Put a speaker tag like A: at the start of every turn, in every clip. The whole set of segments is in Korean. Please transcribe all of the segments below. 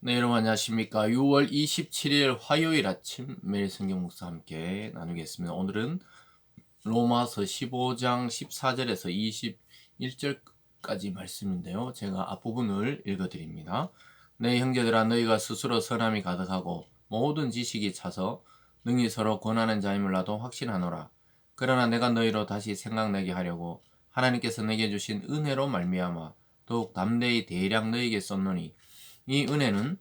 A: 네, 여러분 안녕하십니까. 6월 27일 화요일 아침 매일 성경 묵상 함께 나누겠습니다. 오늘은 로마서 15장 14절에서 21절까지 말씀인데요. 제가 앞부분을 읽어드립니다. 내 형제들아, 너희가 스스로 선함이 가득하고 모든 지식이 차서 능히 서로 권하는 자임을 나도 확신하노라. 그러나 내가 너희로 다시 생각나게 하려고 하나님께서 내게 주신 은혜로 말미암아 더욱 담대히 대략 너희에게 썼노니, 이 은혜는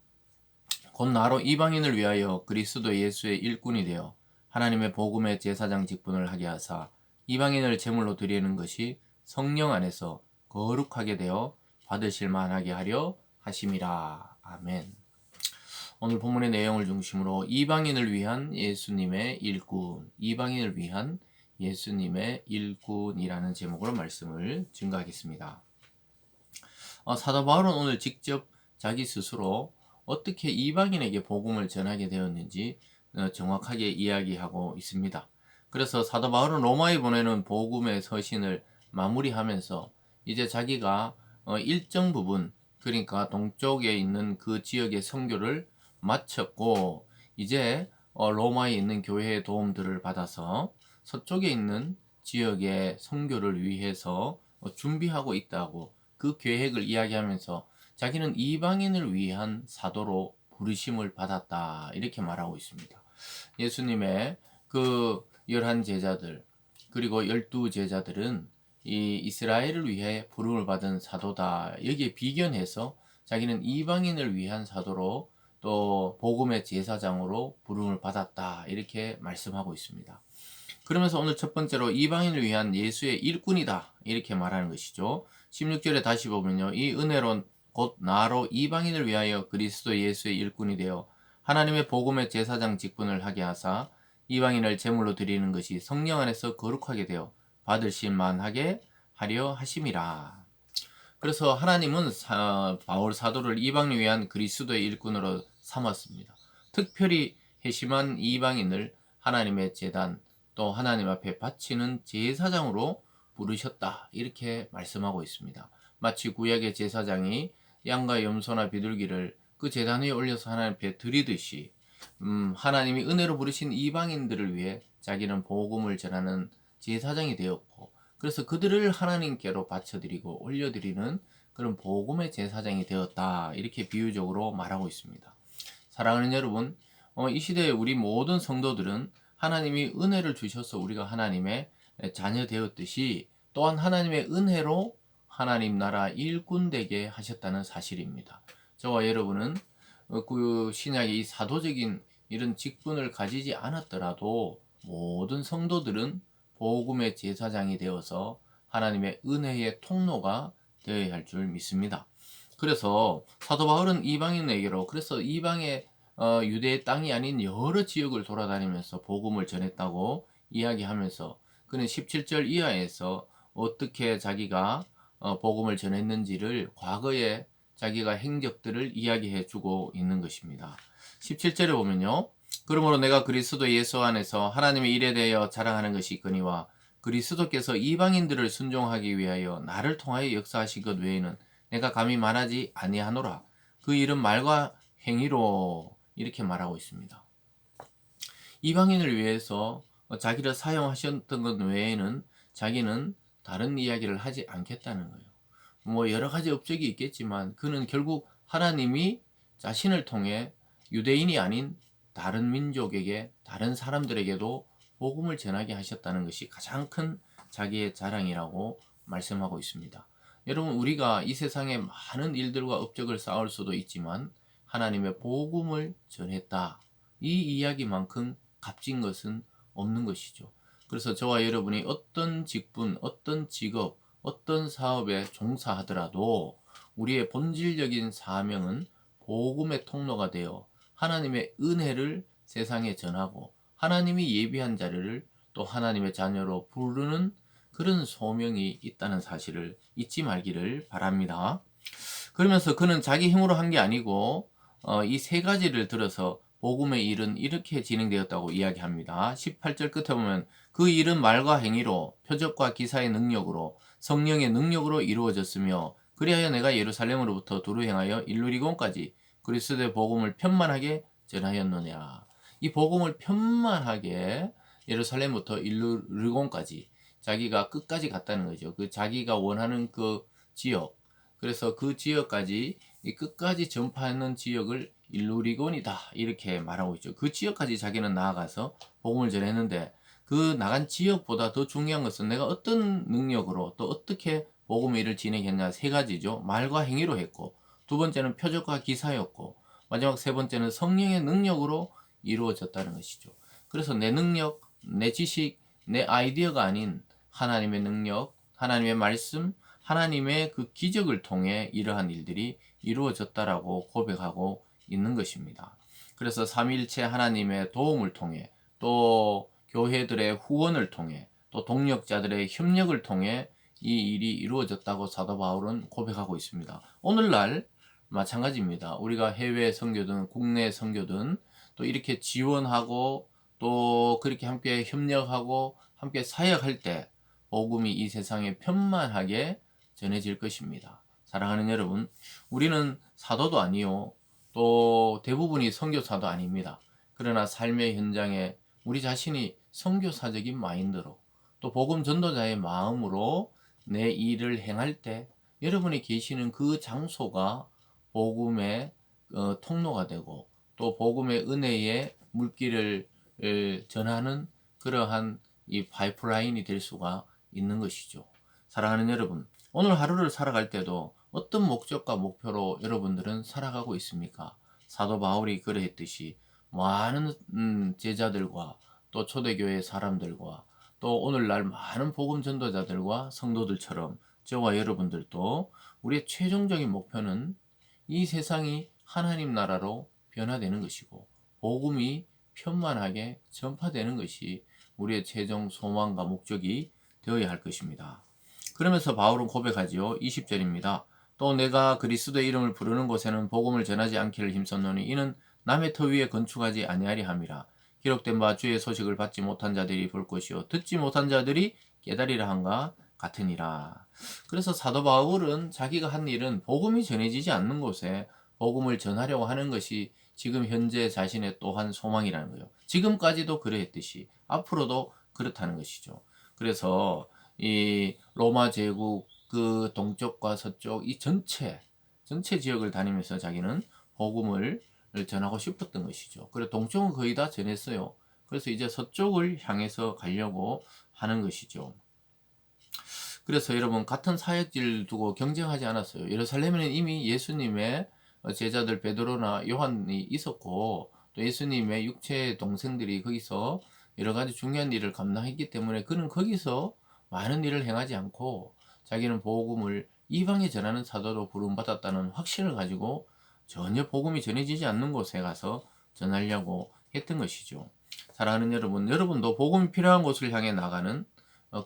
A: 곧 나로 이방인을 위하여 그리스도 예수의 일꾼이 되어 하나님의 복음의 제사장 직분을 하게 하사 이방인을 제물로 드리는 것이 성령 안에서 거룩하게 되어 받으실 만하게 하려 하심이라. 아멘. 오늘 본문의 내용을 중심으로 이방인을 위한 예수님의 일꾼, 이방인을 위한 예수님의 일꾼이라는 제목으로 말씀을 증거하겠습니다. 사도 바울은 오늘 직접 자기 스스로 어떻게 이방인에게 복음을 전하게 되었는지 정확하게 이야기하고 있습니다. 그래서 사도 바울은 로마에 보내는 복음의 서신을 마무리하면서 이제 자기가 일정 부분, 그러니까 동쪽에 있는 그 지역의 선교를 마쳤고, 이제 로마에 있는 교회의 도움들을 받아서 서쪽에 있는 지역의 선교를 위해서 준비하고 있다고 그 계획을 이야기하면서 자기는 이방인을 위한 사도로 부르심을 받았다, 이렇게 말하고 있습니다. 예수님의 그 11제자들 그리고 12제자들은 이 이스라엘을 위해 부름을 받은 사도다, 여기에 비견해서 자기는 이방인을 위한 사도로 또 복음의 제사장으로 부름을 받았다, 이렇게 말씀하고 있습니다. 그러면서 오늘 첫 번째로 이방인을 위한 예수의 일꾼이다, 이렇게 말하는 것이죠. 16절에 다시 보면요, 이 은혜로 곧 나로 이방인을 위하여 그리스도 예수의 일꾼이 되어 하나님의 복음의 제사장 직분을 하게 하사 이방인을 제물로 드리는 것이 성령 안에서 거룩하게 되어 받으실 만하게 하려 하심이라. 그래서 하나님은 바울 사도를 이방인을 위한 그리스도의 일꾼으로 삼았습니다. 특별히 회심한 이방인을 하나님의 제단, 또 하나님 앞에 바치는 제사장으로 부르셨다, 이렇게 말씀하고 있습니다. 마치 구약의 제사장이 양과 염소나 비둘기를 그 제단 위에 올려서 하나님 앞에 드리듯이 하나님이 은혜로 부르신 이방인들을 위해 자기는 복음을 전하는 제사장이 되었고, 그래서 그들을 하나님께로 바쳐드리고 올려드리는 그런 복음의 제사장이 되었다, 이렇게 비유적으로 말하고 있습니다. 사랑하는 여러분, 이 시대에 우리 모든 성도들은 하나님이 은혜를 주셔서 우리가 하나님의 자녀 되었듯이 또한 하나님의 은혜로 하나님 나라 일꾼 되게 하셨다는 사실입니다. 저와 여러분은 그 신약의 이 사도적인 이런 직분을 가지지 않았더라도 모든 성도들은 복음의 제사장이 되어서 하나님의 은혜의 통로가 되어야 할 줄 믿습니다. 그래서 사도 바울은 이방인에게로, 그래서 이방의 유대의 땅이 아닌 여러 지역을 돌아다니면서 복음을 전했다고 이야기하면서, 그는 17절 이하에서 어떻게 자기가 복음을 전했는지를, 과거의 자기가 행적들을 이야기해 주고 있는 것입니다. 17절에 보면요, 그러므로 내가 그리스도 예수 안에서 하나님의 일에 대하여 자랑하는 것이 있거니와 그리스도께서 이방인들을 순종하기 위하여 나를 통하여 역사하신 것 외에는 내가 감히 말하지 아니하노라. 그 일은 말과 행위로, 이렇게 말하고 있습니다. 이방인을 위해서 자기를 사용하셨던 것 외에는 자기는 다른 이야기를 하지 않겠다는 거예요. 뭐 여러 가지 업적이 있겠지만 그는 결국 하나님이 자신을 통해 유대인이 아닌 다른 민족에게, 다른 사람들에게도 복음을 전하게 하셨다는 것이 가장 큰 자기의 자랑이라고 말씀하고 있습니다. 여러분, 우리가 이 세상에 많은 일들과 업적을 쌓을 수도 있지만 하나님의 복음을 전했다, 이 이야기만큼 값진 것은 없는 것이죠. 그래서 저와 여러분이 어떤 직분, 어떤 직업, 어떤 사업에 종사하더라도 우리의 본질적인 사명은 복음의 통로가 되어 하나님의 은혜를 세상에 전하고 하나님이 예비한 자리를 또 하나님의 자녀로 부르는 그런 소명이 있다는 사실을 잊지 말기를 바랍니다. 그러면서 그는 자기 힘으로 한 게 아니고 이 세 가지를 들어서 복음의 일은 이렇게 진행되었다고 이야기합니다. 18절 끝에 보면 그 일은 말과 행위로, 표적과 기사의 능력으로, 성령의 능력으로 이루어졌으며 그리하여 내가 예루살렘으로부터 두루 행하여 일루리곤까지 그리스도의 복음을 편만하게 전하였느냐. 이 복음을 편만하게 예루살렘부터 일루리곤까지 자기가 끝까지 갔다는 거죠. 그 자기가 원하는 그 지역, 그래서 그 지역까지 이 끝까지 전파하는 지역을 일루리곤이다 이렇게 말하고 있죠. 그 지역까지 자기는 나아가서 복음을 전했는데 그 나간 지역보다 더 중요한 것은 내가 어떤 능력으로 또 어떻게 복음의 일을 진행했냐. 세 가지죠. 말과 행위로 했고, 두 번째는 표적과 기사였고, 마지막 세 번째는 성령의 능력으로 이루어졌다는 것이죠. 그래서 내 능력, 내 지식, 내 아이디어가 아닌 하나님의 능력, 하나님의 말씀, 하나님의 그 기적을 통해 이러한 일들이 이루어졌다라고 고백하고 있는 것입니다. 그래서 삼위일체 하나님의 도움을 통해, 또 교회들의 후원을 통해, 또 동력자들의 협력을 통해 이 일이 이루어졌다고 사도 바울은 고백하고 있습니다. 오늘날 마찬가지입니다. 우리가 해외 선교든 국내 선교든 또 이렇게 지원하고 또 그렇게 함께 협력하고 함께 사역할 때 복음이 이 세상에 편만하게 전해질 것입니다. 사랑하는 여러분, 우리는 사도도 아니요, 또 대부분이 선교사도 아닙니다. 그러나 삶의 현장에 우리 자신이 선교사적인 마인드로 또 복음 전도자의 마음으로 내 일을 행할 때 여러분이 계시는 그 장소가 복음의 통로가 되고 또 복음의 은혜의 물길을 전하는 그러한 이 파이프라인이 될 수가 있는 것이죠. 사랑하는 여러분, 오늘 하루를 살아갈 때도 어떤 목적과 목표로 여러분들은 살아가고 있습니까? 사도 바울이 그러했듯이 많은 제자들과 또 초대교회 사람들과 또 오늘날 많은 복음 전도자들과 성도들처럼 저와 여러분들도 우리의 최종적인 목표는 이 세상이 하나님 나라로 변화되는 것이고 복음이 편만하게 전파되는 것이 우리의 최종 소망과 목적이 되어야 할 것입니다. 그러면서 바울은 고백하지요. 20절입니다. 또 내가 그리스도의 이름을 부르는 곳에는 복음을 전하지 않기를 힘썼노니 이는 남의 터 위에 건축하지 아니하리 함이라. 기록된 바 주의 소식을 받지 못한 자들이 볼 것이요 듣지 못한 자들이 깨달으리라 한가 같으니라. 그래서 사도 바울은 자기가 한 일은 복음이 전해지지 않는 곳에 복음을 전하려고 하는 것이 지금 현재 자신의 또한 소망이라는 거예요. 지금까지도 그러했듯이 앞으로도 그렇다는 것이죠. 그래서 이 로마 제국 그 동쪽과 서쪽 이 전체 지역을 다니면서 자기는 복음을 전하고 싶었던 것이죠. 그래 동쪽은 거의 다 전했어요. 그래서 이제 서쪽을 향해서 가려고 하는 것이죠. 그래서 여러분 같은 사역지를 두고 경쟁하지 않았어요. 예루살렘에는 이미 예수님의 제자들 베드로나 요한이 있었고 또 예수님의 육체 동생들이 거기서 여러 가지 중요한 일을 감당했기 때문에 그는 거기서 많은 일을 행하지 않고 자기는 복음을 이방에 전하는 사도로 부름받았다는 확신을 가지고 전혀 복음이 전해지지 않는 곳에 가서 전하려고 했던 것이죠. 사랑하는 여러분, 여러분도 복음이 필요한 곳을 향해 나가는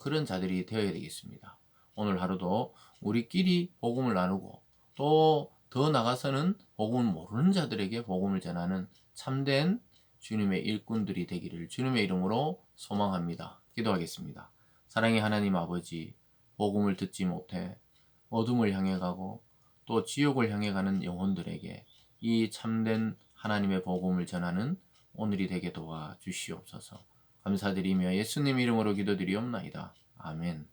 A: 그런 자들이 되어야 되겠습니다. 오늘 하루도 우리끼리 복음을 나누고 또 더 나가서는 복음을 모르는 자들에게 복음을 전하는 참된 주님의 일꾼들이 되기를 주님의 이름으로 소망합니다. 기도하겠습니다. 사랑의 하나님 아버지, 복음을 듣지 못해 어둠을 향해 가고 또 지옥을 향해 가는 영혼들에게 이 참된 하나님의 복음을 전하는 오늘이 되게 도와 주시옵소서. 감사드리며 예수님 이름으로 기도드리옵나이다. 아멘.